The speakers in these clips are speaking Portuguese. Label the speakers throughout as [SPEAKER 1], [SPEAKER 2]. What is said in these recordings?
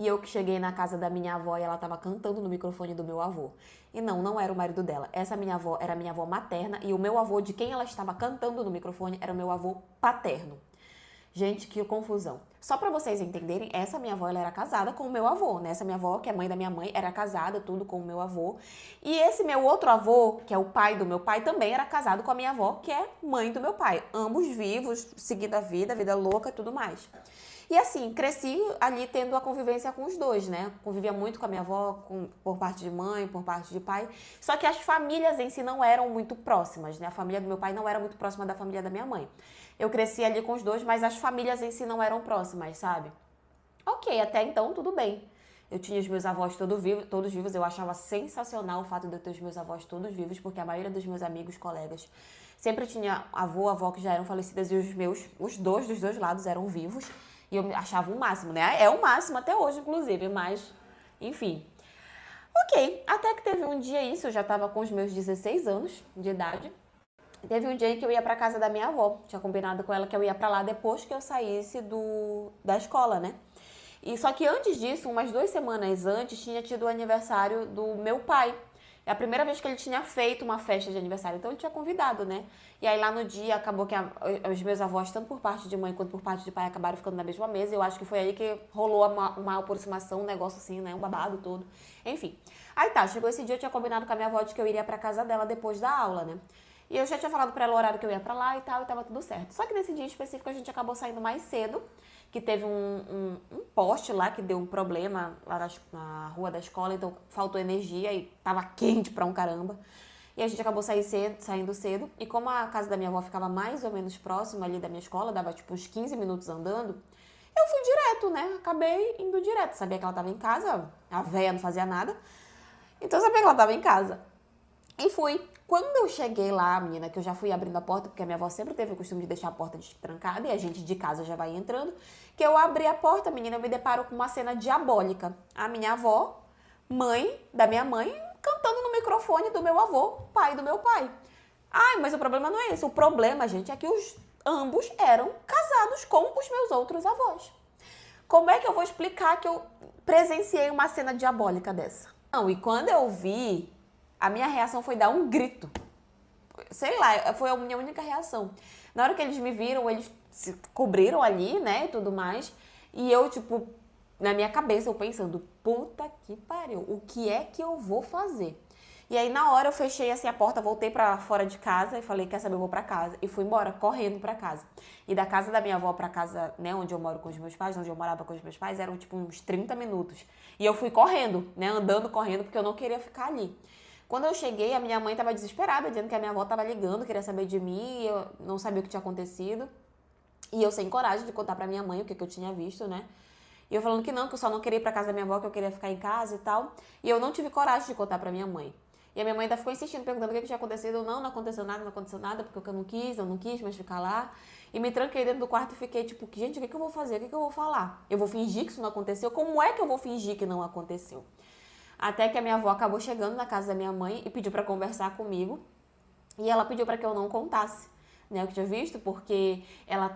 [SPEAKER 1] E eu que cheguei na casa da minha avó e ela tava cantando no microfone do meu avô. E não, não era o marido dela. Essa minha avó era minha avó materna e o meu avô de quem ela estava cantando no microfone era o meu avô paterno. Gente, que confusão. Só pra vocês entenderem, essa minha avó ela era casada com o meu avô, né? Essa minha avó, que é mãe da minha mãe, era casada tudo com o meu avô. E esse meu outro avô, que é o pai do meu pai, também era casado com a minha avó, que é mãe do meu pai. Ambos vivos, seguindo a vida louca e tudo mais. E assim, cresci ali tendo a convivência com os dois, né? Convivia muito com a minha avó, por parte de mãe, por parte de pai. Só que as famílias em si não eram muito próximas, né? A família do meu pai não era muito próxima da família da minha mãe. Eu cresci ali com os dois, mas as famílias em si não eram próximas, sabe? Ok, até então tudo bem. Eu tinha os meus avós todos vivos, eu achava sensacional o fato de eu ter os meus avós todos vivos, porque a maioria dos meus amigos, colegas, sempre tinha avó que já eram falecidas e os dois dos dois lados eram vivos. E eu achava o máximo, né? É o máximo até hoje, inclusive, mas, enfim. Ok, até que teve um dia isso, eu já tava com os meus 16 anos de idade. Teve um dia em que eu ia pra casa da minha avó. Tinha combinado com ela que eu ia pra lá depois que eu saísse da escola, né? E só que antes disso, umas 2 semanas antes, tinha tido o aniversário do meu pai. É a primeira vez que ele tinha feito uma festa de aniversário, então ele tinha convidado, né? E aí lá no dia acabou que os meus avós, tanto por parte de mãe quanto por parte de pai, acabaram ficando na mesma mesa. Eu acho que foi aí que rolou uma aproximação, um negócio assim, né? Um babado todo. Enfim. Aí tá, chegou esse dia, eu tinha combinado com a minha avó de que eu iria pra casa dela depois da aula, né? E eu já tinha falado pra ela o horário que eu ia pra lá e tal, e tava tudo certo. Só que nesse dia específico a gente acabou saindo mais cedo, que teve um poste lá que deu um problema lá na rua da escola, então faltou energia e tava quente pra um caramba. E a gente acabou saindo cedo. E como a casa da minha avó ficava mais ou menos próxima ali da minha escola, dava tipo uns 15 minutos andando, eu fui direto, né? Acabei indo direto. Sabia que ela tava em casa, a véia não fazia nada. Então eu sabia que ela tava em casa. E fui. Quando eu cheguei lá, menina, que eu já fui abrindo a porta, porque a minha avó sempre teve o costume de deixar a porta trancada e a gente de casa já vai entrando, que eu abri a porta, menina, eu me deparo com uma cena diabólica. A minha avó, mãe da minha mãe, cantando no microfone do meu avô, pai do meu pai. Ai, mas o problema não é esse. O problema, gente, é que ambos eram casados com os meus outros avós. Como é que eu vou explicar que eu presenciei uma cena diabólica dessa? Não, e quando eu vi, a minha reação foi dar um grito. Sei lá, foi a minha única reação. Na hora que eles me viram, eles se cobriram ali, né, e tudo mais. E eu, tipo, na minha cabeça, eu pensando, puta que pariu, o que é que eu vou fazer? E aí, na hora, eu fechei assim a porta, voltei pra fora de casa e falei, quer saber, eu vou pra casa. E fui embora, correndo pra casa. E da casa da minha avó pra casa, né, onde eu moro com os meus pais, onde eu morava com os meus pais, eram, tipo, uns 30 minutos. E eu fui correndo, né, andando, correndo, porque eu não queria ficar ali. Quando eu cheguei, a minha mãe estava desesperada, dizendo que a minha avó estava ligando, queria saber de mim, eu não sabia o que tinha acontecido. E eu sem coragem de contar pra minha mãe o que eu tinha visto, né? E eu falando que não, que eu só não queria ir pra casa da minha avó, que eu queria ficar em casa e tal. E eu não tive coragem de contar pra minha mãe. E a minha mãe ainda ficou insistindo, perguntando o que tinha acontecido. Eu, não aconteceu nada, porque eu não quis mais ficar lá. E me tranquei dentro do quarto e fiquei tipo, gente, o que eu vou fazer? O que eu vou falar? Eu vou fingir que isso não aconteceu? Como é que eu vou fingir que não aconteceu? Até que a minha avó acabou chegando na casa da minha mãe e pediu pra conversar comigo. E ela pediu pra que eu não contasse, né, o que tinha visto, porque ela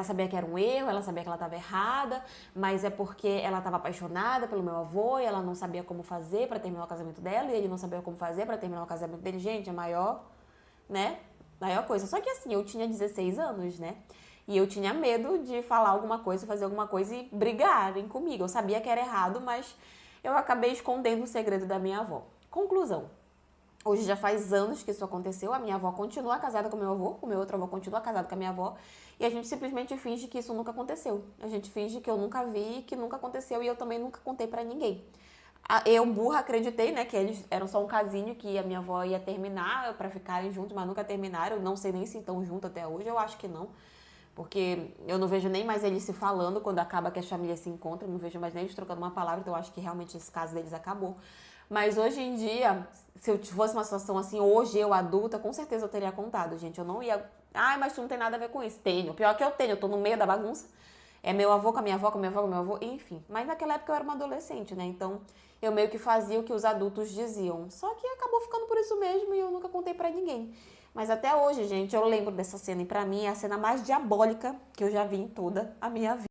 [SPEAKER 1] sabia que era um erro, ela sabia que ela estava errada, mas é porque ela estava apaixonada pelo meu avô e ela não sabia como fazer pra terminar o casamento dela e ele não sabia como fazer pra terminar o casamento dele. Gente, a maior, né, maior coisa. Só que assim, eu tinha 16 anos, né? E eu tinha medo de falar alguma coisa, fazer alguma coisa e brigarem comigo. Eu sabia que era errado, mas eu acabei escondendo o segredo da minha avó. Conclusão. Hoje já faz anos que isso aconteceu, a minha avó continua casada com o meu avô, o meu outro avô continua casado com a minha avó, e a gente simplesmente finge que isso nunca aconteceu. A gente finge que eu nunca vi, que nunca aconteceu, e eu também nunca contei pra ninguém. Eu, burra, acreditei, né, que eles eram só um casinho, que a minha avó ia terminar pra ficarem juntos, mas nunca terminaram. Não sei nem se estão juntos até hoje, eu acho que não. Porque eu não vejo nem mais eles se falando quando acaba que as famílias se encontram, não vejo mais nem eles trocando uma palavra, então eu acho que realmente esse caso deles acabou. Mas hoje em dia, se eu fosse uma situação assim, hoje eu adulta, com certeza eu teria contado, gente. Eu não ia. Ai, mas tu não tem nada a ver com isso. Tenho. Pior que eu tenho, eu tô no meio da bagunça. É meu avô com a minha avó, com a minha avó, com meu avô, enfim. Mas naquela época eu era uma adolescente, né? Então eu meio que fazia o que os adultos diziam. Só que acabou ficando por isso mesmo e eu nunca contei pra ninguém. Mas até hoje, gente, eu lembro dessa cena e pra mim é a cena mais diabólica que eu já vi em toda a minha vida.